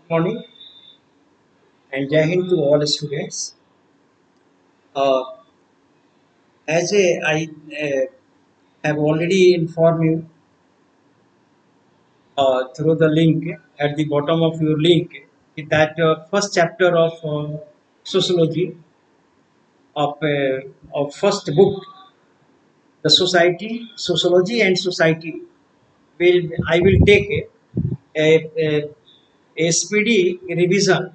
Morning and Jai Hind to all students. Uh, as I have already informed you through the link at the bottom of your link that first chapter of sociology of first book, the society, sociology and society. I will take a speedy revision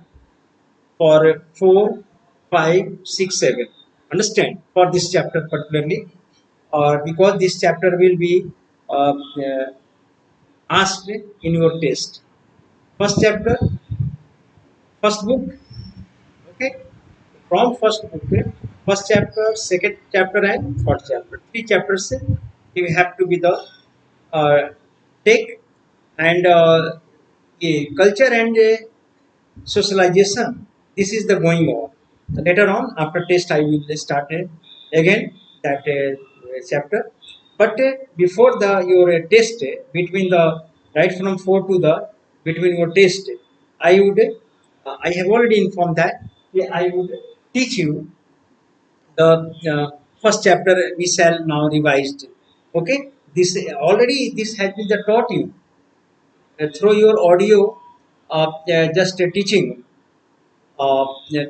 for 4, 5, 6, 7. Understand for this chapter particularly, or because this chapter will be asked in your test. First chapter, first book, okay, from first book, first chapter, second chapter, and third chapter. Three chapters you have to be the uh, take and culture and socialization. This is the going on. Later on, after test, I will start again that chapter. But before the your test, between the right from 4 to the between your test, I have already informed that I would teach you the first chapter. We shall now revised. Okay, this already this has been the taught you through your audio, just teaching. Yeah,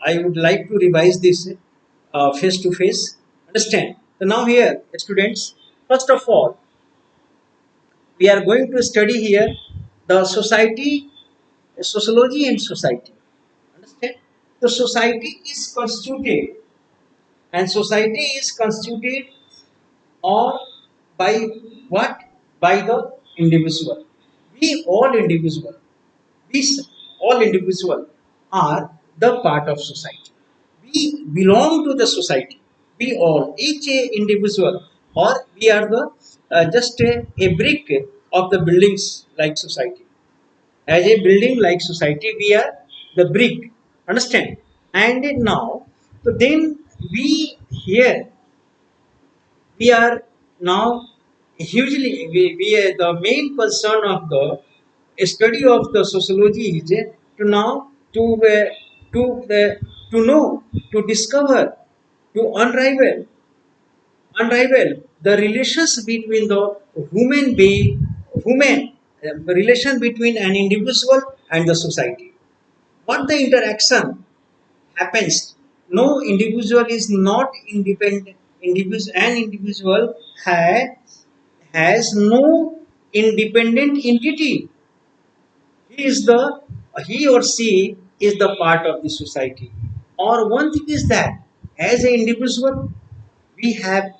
I would like to revise this face to face. Understand? So now here, students, first of all, we are going to study here the society, sociology and society. Understand? The society is constituted, and society is constituted or by what? By the individual. We all individual. These all individual are the part of society. We belong to the society. We all, each individual, or we are the just a brick of the buildings like society. As a building like society, we are the brick. Understand? And now, so then we here we are now hugely we are the main concern of the study of the sociology is to now to to know, to discover, to unravel the relations between the human being, human relation between an individual and the society. What the interaction happens? No individual is not independent. An individual has no independent entity. He is the he or she is the part of the society. Or one thing is that as an individual we have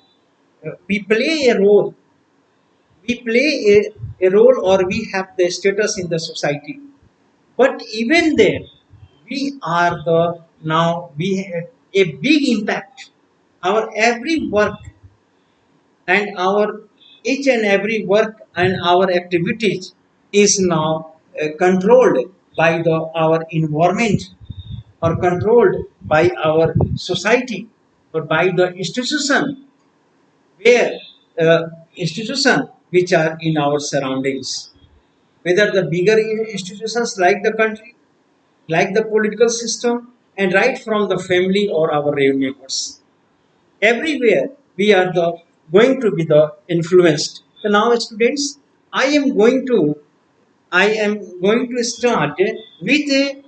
we play a role, a role, or we have the status in the society. But even there we are the now we have a big impact. Our every work and our each and every work and our activities is now controlled by the our environment, or controlled by our society, or by the institution, where institution which are in our surroundings, whether the bigger institutions like the country, like the political system, and right from the family or our neighbors. Everywhere we are the going to be the influenced. So now, students, I am going to start with a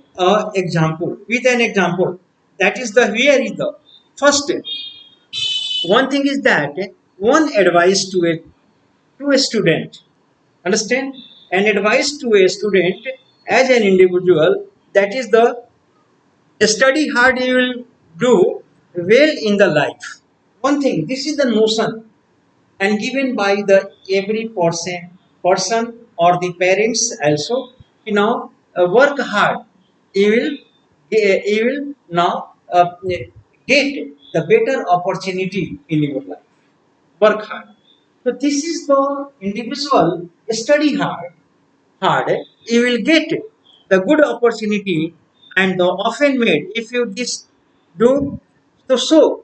example, with an example. That is the here is the first one thing is that one advice to a student. Understand? An advice to a student as an individual, that is the study hard, you will do well in the life. One thing, this is the notion and given by the every person or the parents also. You know, work hard, you will now get the better opportunity in your life. Work hard. So this is the individual study hard, you will get the good opportunity and the often made if you this do. So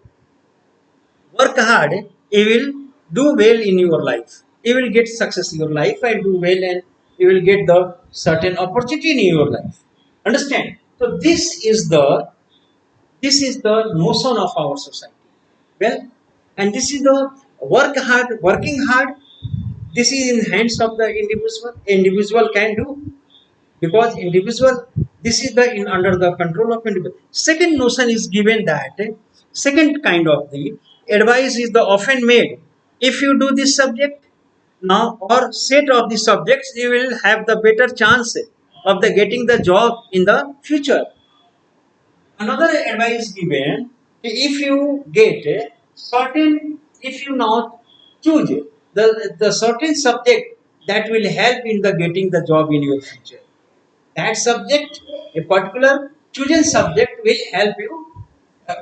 work hard, you will do well in your life. You will get success in your life and do well and you will get the certain opportunity in your life. Understand? So this is the notion of our society. Well, and this is the working hard. This is in hands of the individual. Individual can do, because individual, this is the in under the control of individual. Second notion is given that second kind of the advice is the often made, if you do this subject now or set of the subjects, you will have the better chance of the getting the job in the future. Another advice given, if you get a certain, if you not choose the certain subject that will help in the getting the job in your future, that subject, a particular chosen subject will help you,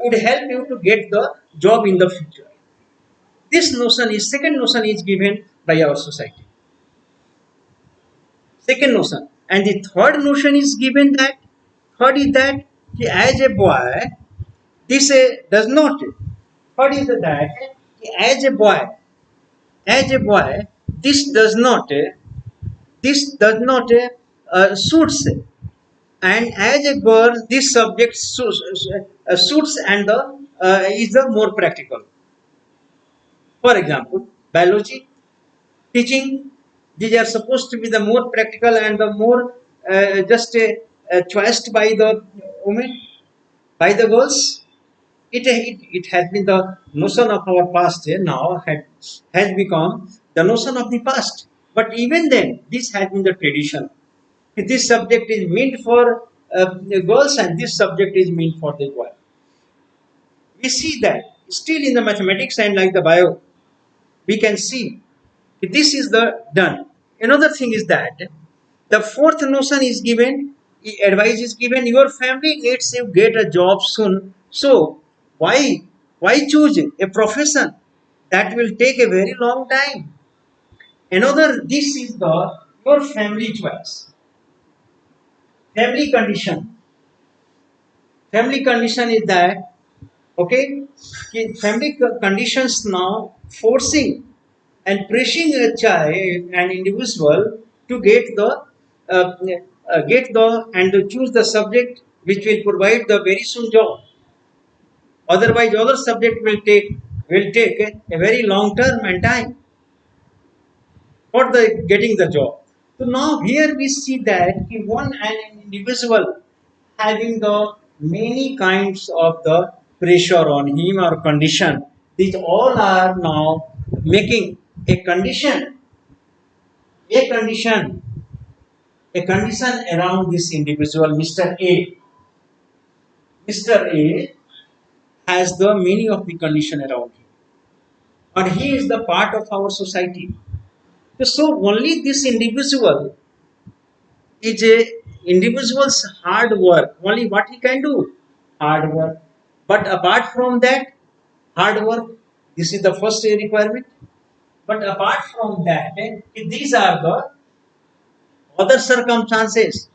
would help you to get the job in the future. This notion is second notion is given by our society. Second notion, and the third notion is given that third is that as a boy, this does not. Third is that as a boy, as a boy, this does not. This does not suits, and as a girl this subject suits and the is the more practical. For example, biology, teaching, these are supposed to be the more practical and the more just choiced by the women, by the girls. It has been the notion of our past, now has become the notion of the past. But even then this has been the tradition. This subject is meant for girls and this subject is meant for the boy. We see that still in the mathematics and like the bio, we can see this is the done. Another thing is that the fourth notion is given, advice is given, your family needs you get a job soon. So why choose a profession that will take a very long time? Another, this is the your family choice. Family condition. Family condition is that, okay, family conditions now forcing and pressing a child, an individual, to get the and to choose the subject which will provide the very soon job. Otherwise other subject will take a very long term and time for the getting the job. So now here we see that one an individual having the many kinds of the pressure on him or condition. These all are now making a condition, a condition, a condition around this individual, Mr. A. Mr. A has the meaning of the condition around him, and he is the part of our society. So only this individual is a individual's hard work, only what he can do, hard work. But apart from that, hard work, this is the first requirement. But apart from that, these are the other circumstances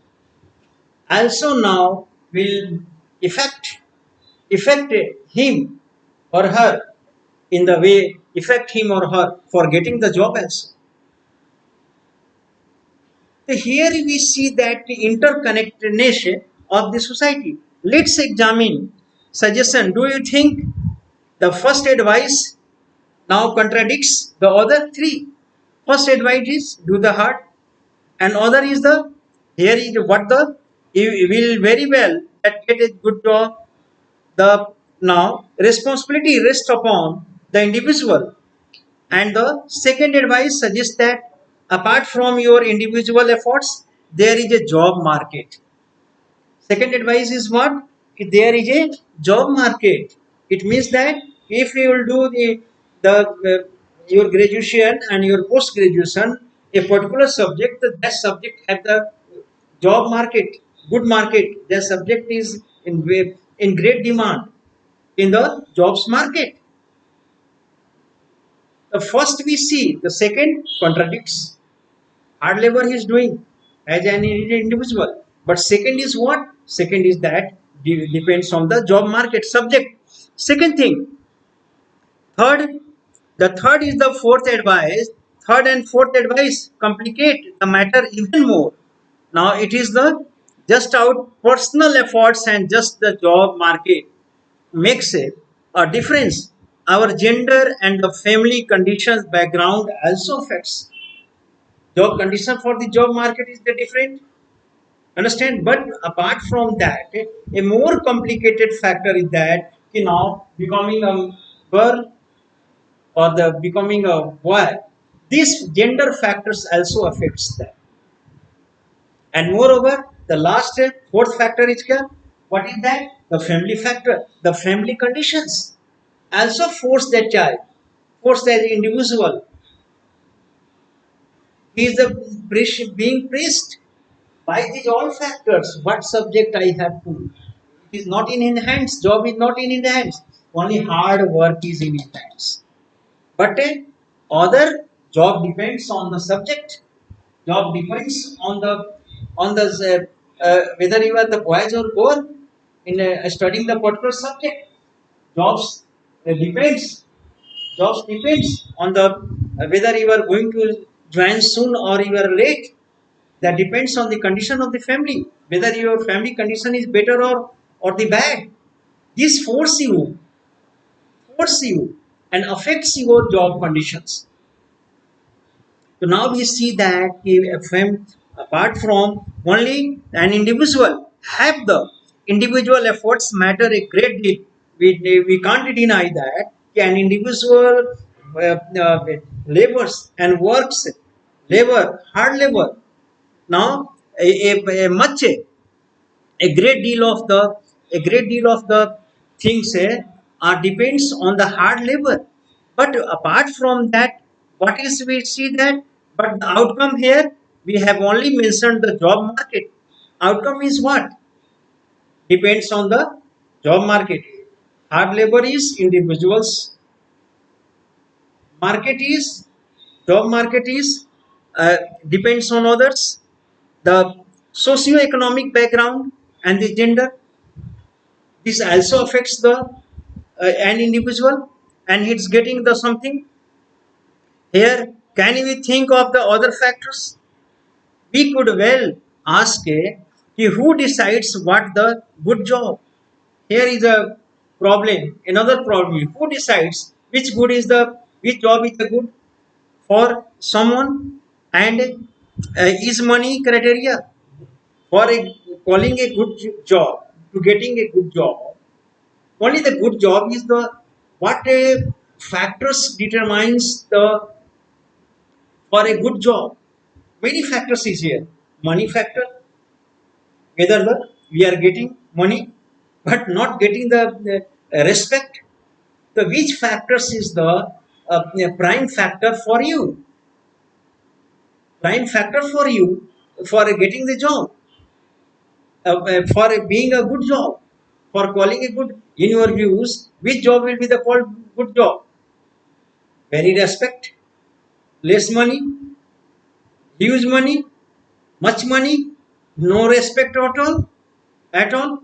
also now will affect affect him or her, in the way affect him or her for getting the job also. So here we see that interconnectedness of the society. Let's examine suggestion. Do you think the first advice now contradicts the other three? First advice is do the hard, and other is the, here is what the, you will very well that get a good job. The now responsibility rests upon the individual, and the second advice suggests that apart from your individual efforts, there is a job market. Second advice is what? There is a job market. It means that if you will do the your graduation and your post graduation, a particular subject, that subject have the job market, good market. That subject is in great demand in the jobs market. The first we see, the second contradicts. Hard labor he is doing as an individual. But second is what? Second is that depends on the job market subject. Second thing. Third, the third is the fourth advice. third and fourth advice complicate the matter even more. Now it is the just out personal efforts and just the job market makes a difference. Our gender and the family conditions background also affects job condition for the job market is the different. Understand? But apart from that, a more complicated factor is that now becoming a girl or the becoming a boy, these gender factors also affects that. And moreover, the last fourth factor is kya? What is that? The family factor, the family conditions also force that child, force that individual. He is the being priest by these all factors. What subject I have to? It is not in his hands. Job is not in his hands. Only hard work is in his hands. But other job depends on the subject. Job depends on the whether you are the boys or girl in studying the particular subject. Jobs depends. Jobs depends on the whether you are going to join soon or you are late. That depends on the condition of the family. Whether your family condition is better or the bad. This force you and affects your job conditions. So now we see that apart from only an individual have the individual efforts matter a great deal. We can't deny that an individual labors and works labor hard labor now a great deal of the things are depends on the hard labor. But apart from that, what is we see that? But the outcome here we have only mentioned the job market. Outcome is what? Depends on the job market. Hard labor is individuals. Market is job market is depends on others. The socio-economic background and the gender. This also affects the an individual, and it's getting the something here. Can we think of the other factors? We could well ask who decides what the good job. Here is a problem. Another problem. Who decides which job is the good for someone, and is money criteria for calling a good job to getting a good job. Only the good job is the what factors determines the for a good job. Many factors is here. Money factor, whether we are getting money but not getting the respect. The which factors is the prime factor for you? Prime factor for you for getting the job, for being a good job, for calling a good. In your views, which job will be the called good job? Very respect, less money, huge money, much money, no respect at all.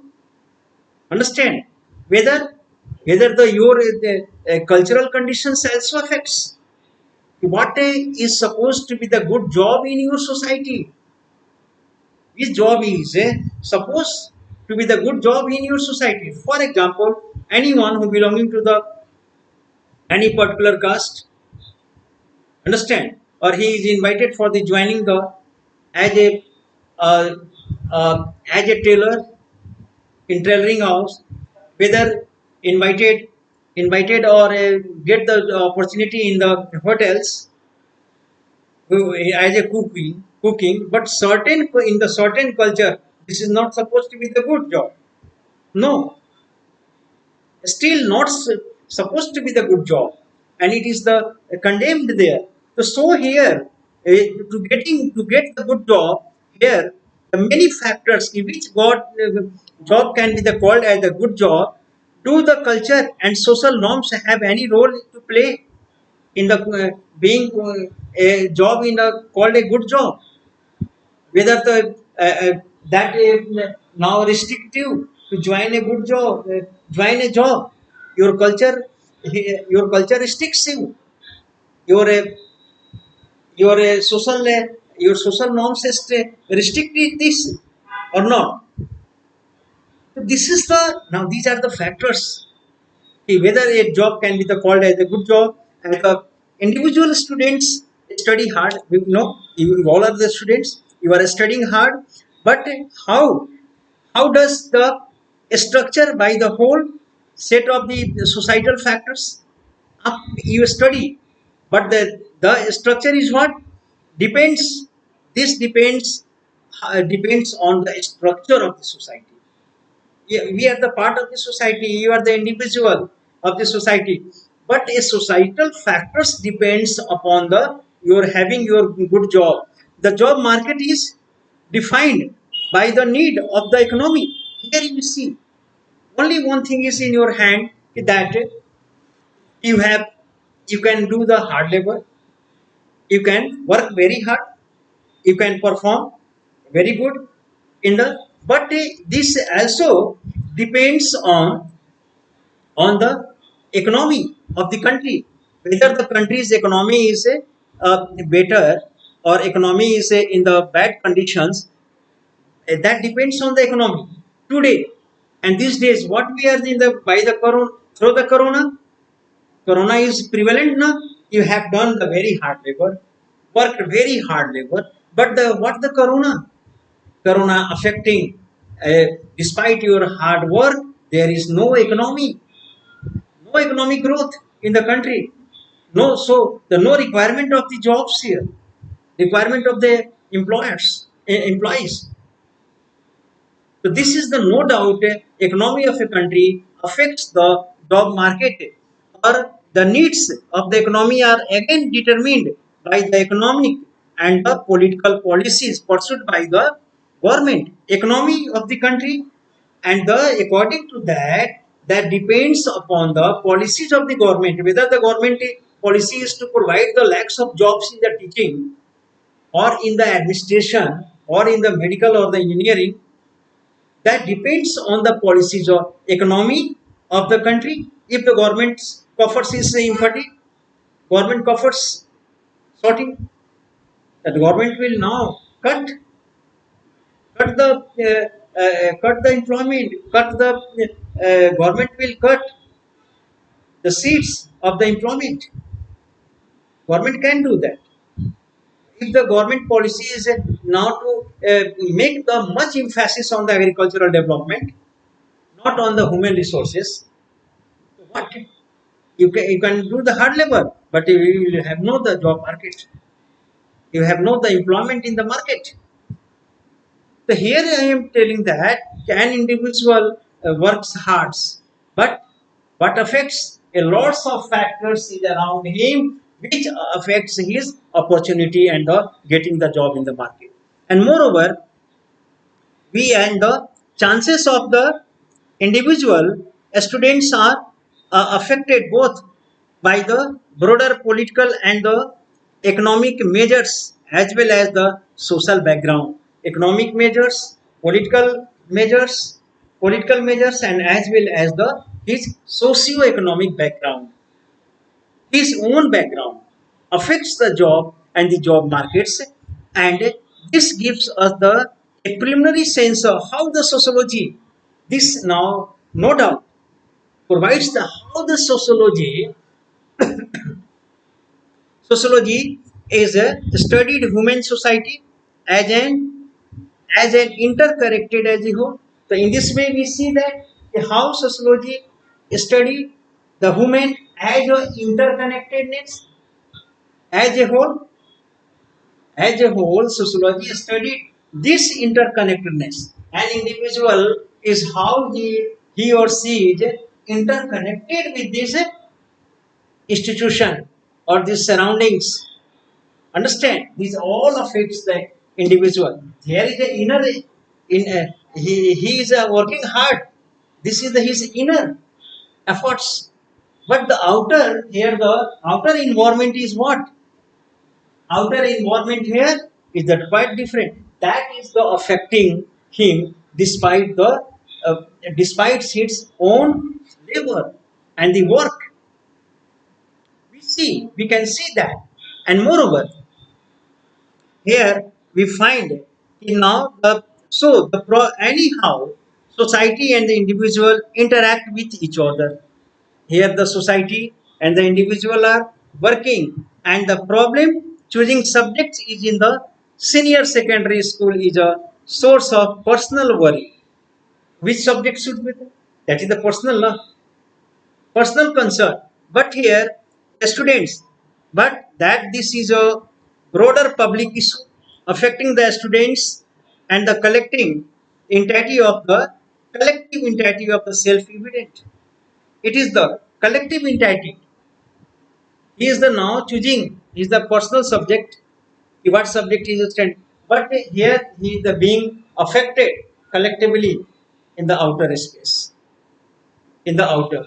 Understand? Whether the your cultural conditions also affects what is supposed to be the good job in your society. Which job is supposed to be the good job in your society? For example, anyone who belonging to the any particular caste, understand, or he is invited for the joining the as uh, a tailor in tailoring house, whether invited or get the opportunity in the hotels as a cooking, but certain in the certain culture this is not supposed to be the good job. No, still not supposed to be the good job, and it is the condemned there. So here to get the good job here, the many factors in which job can be the called as a good job. Do the culture and social norms have any role to play in the being a job in a called a good job? Whether the that now restrictive to join a good job, join a job, your culture restricts you. Your your social norms is restricted this or not. So this is the now these are the factors. See, whether a job can be the called as a good job, and the individual students study hard. We know you all are the students. You are studying hard, but how how does the structure by the whole set of the societal factors up you study, but the structure is what depends. This depends on the structure of the society. Yeah, we are the part of the society, you are the individual of the society, but a societal factors depends upon the your having your good job. The job market is defined by the need of the economy. Here you see only one thing is in your hand, that you have you can do the hard labor, you can work very hard, you can perform very good in the, but this also depends on the economy of the country, whether the country's economy is better or economy is in the bad conditions. That depends on the economy today. And these days what we are in the by the corona, through the corona is prevalent now. You have done the very hard labor, worked very hard labor, but the what the corona affecting, uh, despite your hard work there is no economy, no economic growth in the country. No, so the no requirement of the jobs here, requirement of the employees. So this is the no doubt economy of a country affects the job market, or the needs of the economy are again determined by the economic and the political policies pursued by the government, economy of the country, and the according to that that depends upon the policies of the government, whether the government policy is to provide the lakhs of jobs in the teaching or in the administration or in the medical or the engineering. That depends on the policies of economy of the country. If the government's coffers is empty, government coffers sorting, the government will now cut the employment, cut the government will cut the seats of the employment. Government can do that. If the government policy is now to make the much emphasis on the agricultural development, not on the human resources, what you can do the hard labor, but you will have no the job market. You have no the employment in the market. So here I am telling that an individual works hard, but what affects a lots of factors is around him, which affects his opportunity and the getting the job in the market. And moreover, we and the chances of the individual students are affected both by the broader political and the economic measures as well as the social background, economic measures, political measures, and as well as the his socio-economic background. His own background affects the job and the job markets, and this gives us the a preliminary sense of how the sociology, this now no doubt provides the how the sociology is a studied human society as an interconnected as a whole. So in this way we see that how sociology study the human as a interconnectedness as a whole. As a whole, sociology studied this interconnectedness. An individual is how he or she is interconnected with this institution or these surroundings. Understand? These all affects the individual. There is the inner, he is working hard. This is his inner efforts. But the outer, here the outer environment is what? Outer environment here is that quite different. That is the affecting him uh, despite his own labor and the work. We can see that, and moreover, Here we find now anyhow society and the individual interact with each other. Here the society and the individual are working, and the problem choosing subjects is in the senior secondary school is a source of personal worry. Which subject should be there? That is the personal, no? Personal concern. But here the students, but that this is a broader public issue affecting the students and the collective entirety of the self evident. It is the collective entirety. He is the now choosing. He is the personal subject. What subject is stand? But here he is the being affected collectively in the outer space, in the outer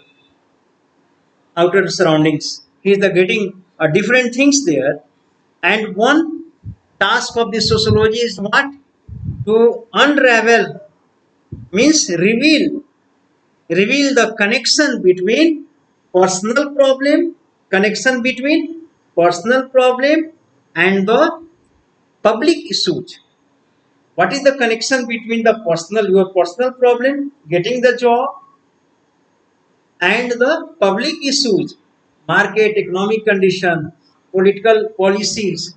surroundings. He is the getting different things there. And one task of the sociology is what? To unravel, means reveal the connection between personal problem and the public issues. What is the connection between the your personal problem, getting the job, and the public issues, market, economic condition, political policies,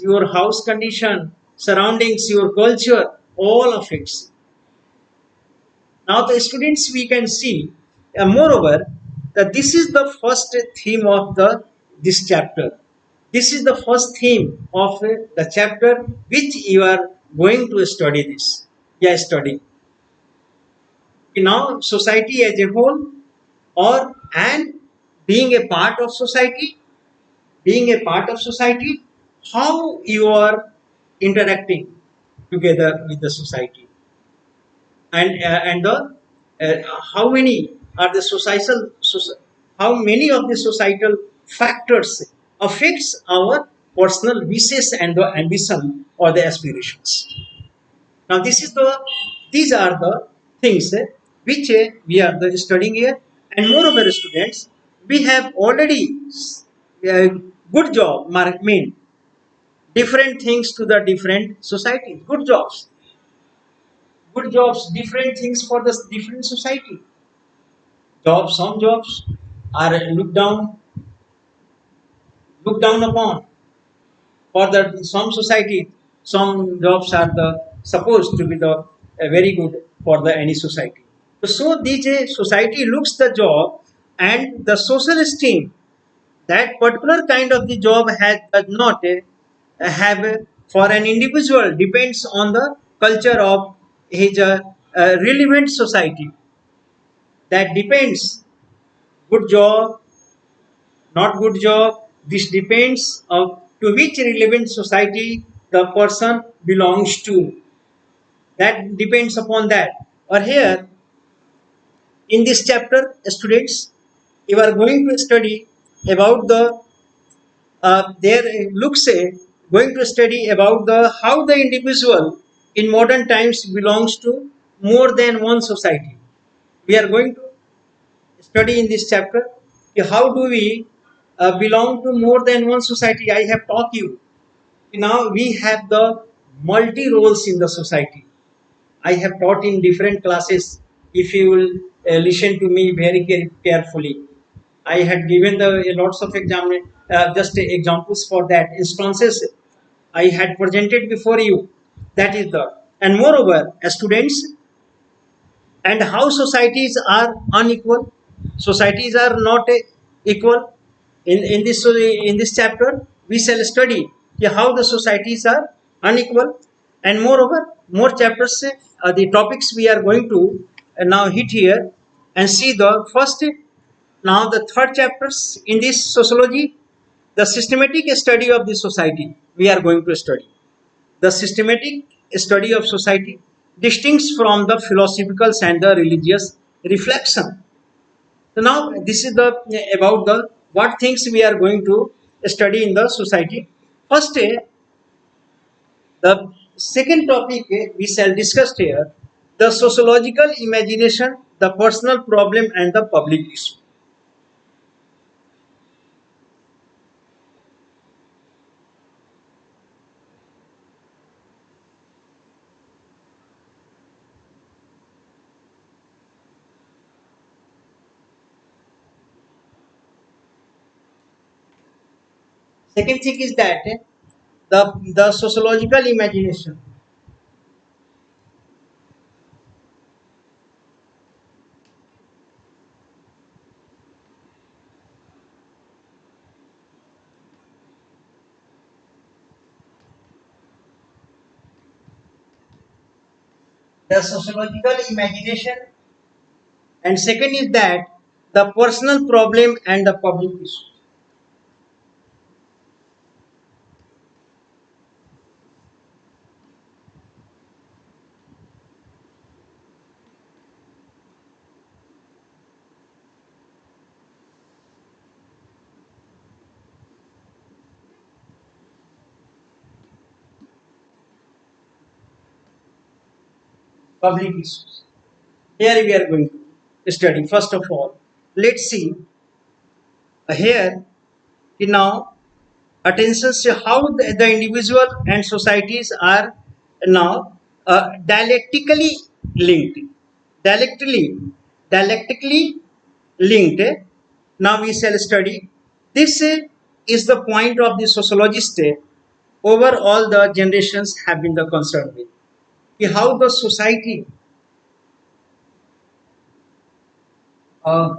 your house condition, surroundings, your culture, all affects. Now the students we can see, moreover, that this is the first theme of the this chapter. This is the first theme of the chapter which you are going to study this. Yeah, study. Now society as a whole, or and being a part of society, how you are interacting together with the society, and the how many are the how many of the societal factors affects our personal wishes and the ambition or the aspirations. Now these are the things which we are studying here, and moreover, students, we have already uh, good job mean different things to the different societies. Good jobs, different things for the different society. Some jobs are looked down upon for the some society. Some jobs are the supposed to be the very good for the any society. So the society looks the job and the social esteem that particular kind of the job has does not have for an individual depends on the culture of his relevant society. That depends. Good job, not good job. This depends of to which relevant society the person belongs to. That depends upon that. Or here in this chapter, students, you are going to study about the there looks a going to study about the how the individual in modern times belongs to more than one society. We are going to study in this chapter how do we belong to more than one society. I have taught you. Now we have the multi roles in the society. I have taught in different classes. If you will listen to me very carefully, I had given the lots of just examples for that instances. I had presented before you. That is the and moreover, as students, and how societies are unequal. Societies are not equal. In this chapter, we shall study how the societies are unequal, and moreover, more chapters, the topics we are going to now hit here and see the first. Now the third chapters in this sociology, the systematic study of the society we are going to study. The systematic study of society distinct from the philosophical and the religious reflection. So now this is the about the what things we are going to study in the society. First, the second topic we shall discuss here, the sociological imagination, the personal problem, and the public issue. Second thing is that the sociological imagination. The sociological imagination, and second is that the personal problem and the public issue. Public issues. Here we are going to study. First of all, let's see here now attention to how the individual and societies are now dialectically linked. Dialectically, dialectically linked. Now we shall study. This is the point of the sociologist over all the generations have been the concerned with. How the society uh,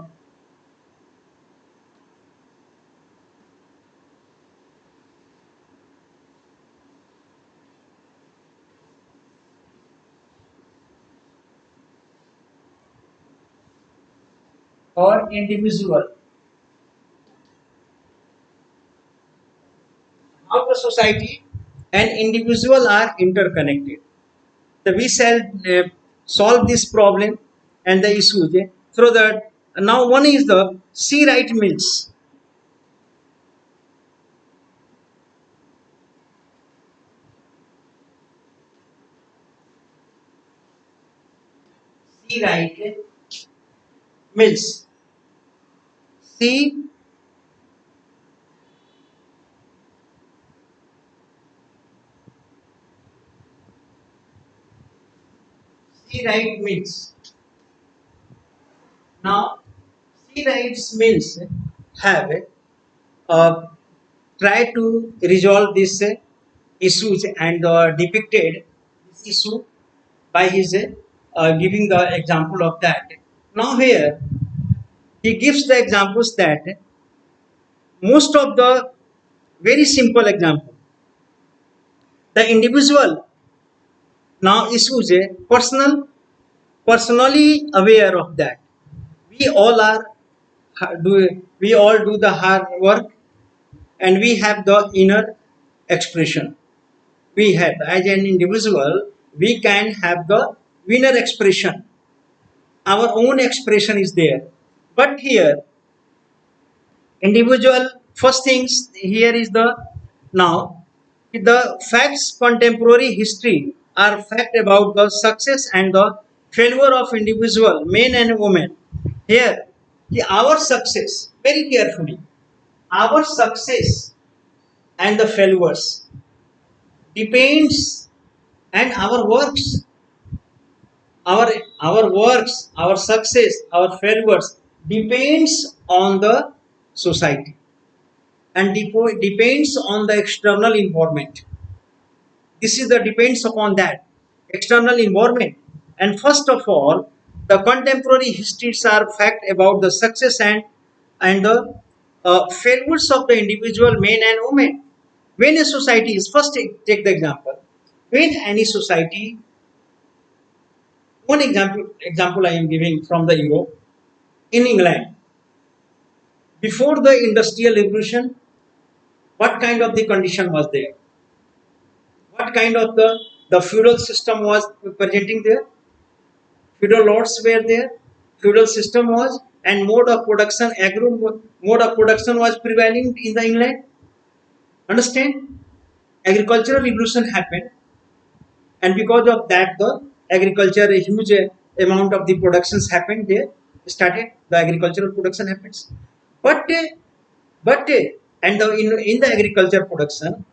or individual, how the society and individual are interconnected. So we shall solve this problem and the issues through that. Now one is the C. Wright Mills. C. Wright Mills. C. C. Wright Mills. Now C. Wright Mills have uh, tried to resolve this issues and depicted this issue by his giving the example of that. Now here he gives the examples that most of the very simple example, the individual now issues a personally aware of that. We all are we all do the hard work and we have the inner expression. We have as an individual we can have the inner expression. Our own expression is there. But here individual first things here is the now the facts contemporary history are fact about the success and the failure of individual men and women. Here our success, very carefully, our success and the failures depends, and our our success, our failures depends on the society and depends on the external environment. This is the depends upon that external environment. And first of all, the contemporary histories are fact about the success and the failures of the individual men and women. When a society is first take the example, when any society, one example I am giving from the Europe, in England, before the industrial revolution, what kind of the condition was there? What kind of the feudal system was presenting there? Feudal lords were there, feudal system was, and mode of production, agro mode of production was prevailing in the England. Understand? Agricultural revolution happened, and because of that, the agriculture, a huge amount of the productions happened there. Started the agricultural production happens, but but and in the agriculture production,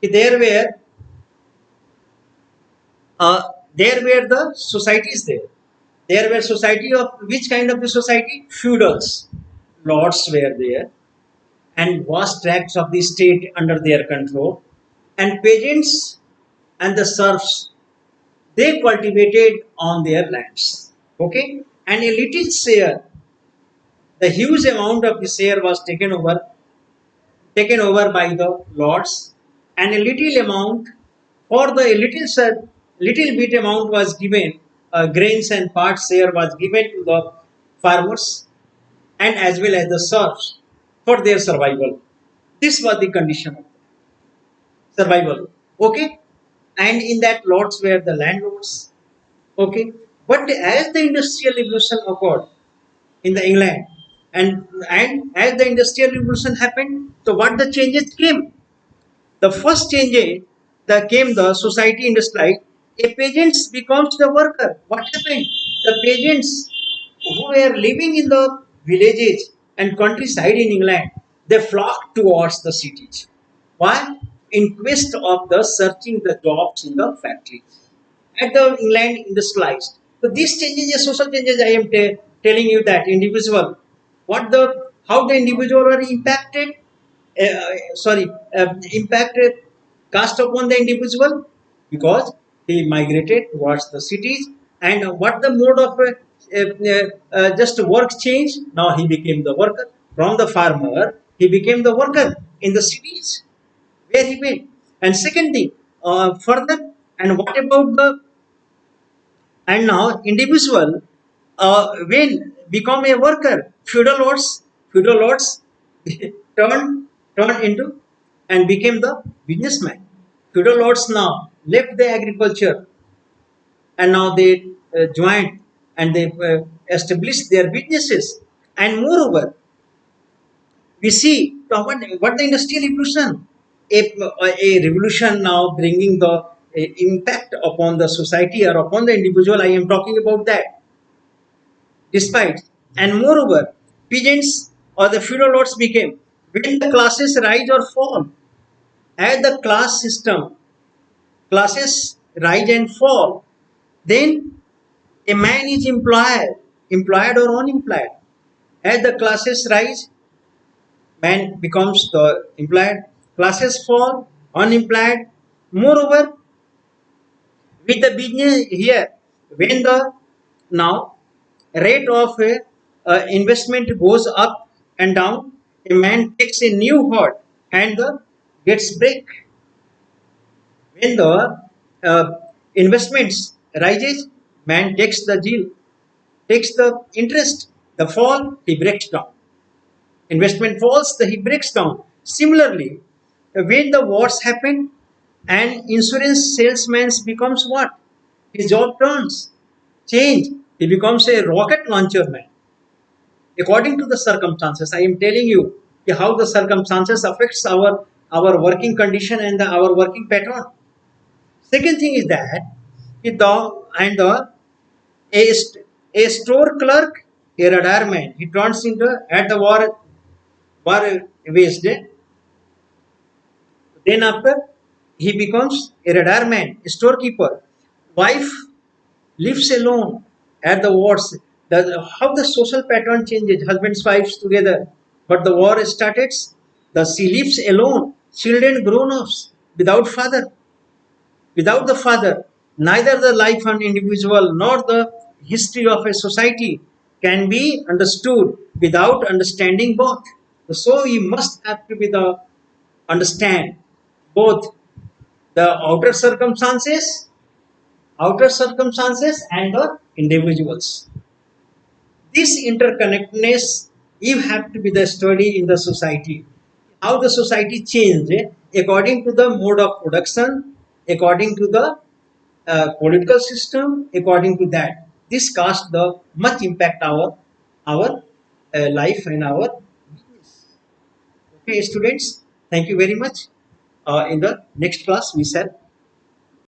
there were uh, there were the societies there. There were society of which kind of the society? Feudals, lords were there, and vast tracts of the state under their control, and peasants and the serfs, they cultivated on their lands. Okay, and a little share, the huge amount of the share was taken over by the lords, and a little amount, for the little bit amount was given, grains and part share was given to the farmers and as well as the serfs for their survival. This was the condition of survival. Okay, and in that lots were the landlords. Okay, but as the industrial revolution occurred in the England, and as the industrial revolution happened, so what the changes came? The first change that came the society industrialized. A peasants becomes the worker. What happened? The peasants who were living in the villages and countryside in England, they flocked towards the cities. Why? In quest of the searching the jobs in the factories. At the England industrialized. So these changes, are social changes. I am telling you that individual, what the how the individual are impacted, impacted cast upon the individual because he migrated towards the cities, and what the mode of just work change. Now he became the worker from the farmer. He became the worker in the cities where he went. And second thing, further, and what about the and now individual when become a worker, feudal lords turned turned into and became the businessman. Feudal lords now left the agriculture, and now they joined and they established their businesses. And moreover, we see what the industrial revolution, a revolution now bringing the impact upon the society or upon the individual. I am talking about that. Despite, and moreover, peasants or the feudal lords became, when the classes rise or fall, as the classes rise and fall, then a man is employed or unemployed. As the classes rise, man becomes the employed, classes fall, unemployed. Moreover, with the business here, when the now rate of investment goes up and down, a man takes a new heart and gets break. When the uh, investments rises, man takes the yield, takes the interest. The fall, he breaks down. Investment falls, he breaks down. Similarly, when the wars happen and insurance salesman becomes what? His job turns, change. He becomes a rocket launcher man. According to the circumstances, I am telling you how the circumstances affects our working condition and our working pattern. Second thing is that the and the a, a store clerk, a radar man, he turns into at the war waste. Then after he becomes a radar man, a storekeeper. Wife lives alone at the wars. How the social pattern changes, husbands, wives together. But the war started, she lives alone, children grown ups, without father. Without the father, neither the life of an individual nor the history of a society can be understood without understanding both. So we must have to be the understand both the outer circumstances and the individuals. This interconnectedness you have to be the study in the society. How the society changed according to the mode of production, according to the political system, according to that. This cast the much impact our life and our business. Okay, students, thank you very much. In the next class, we shall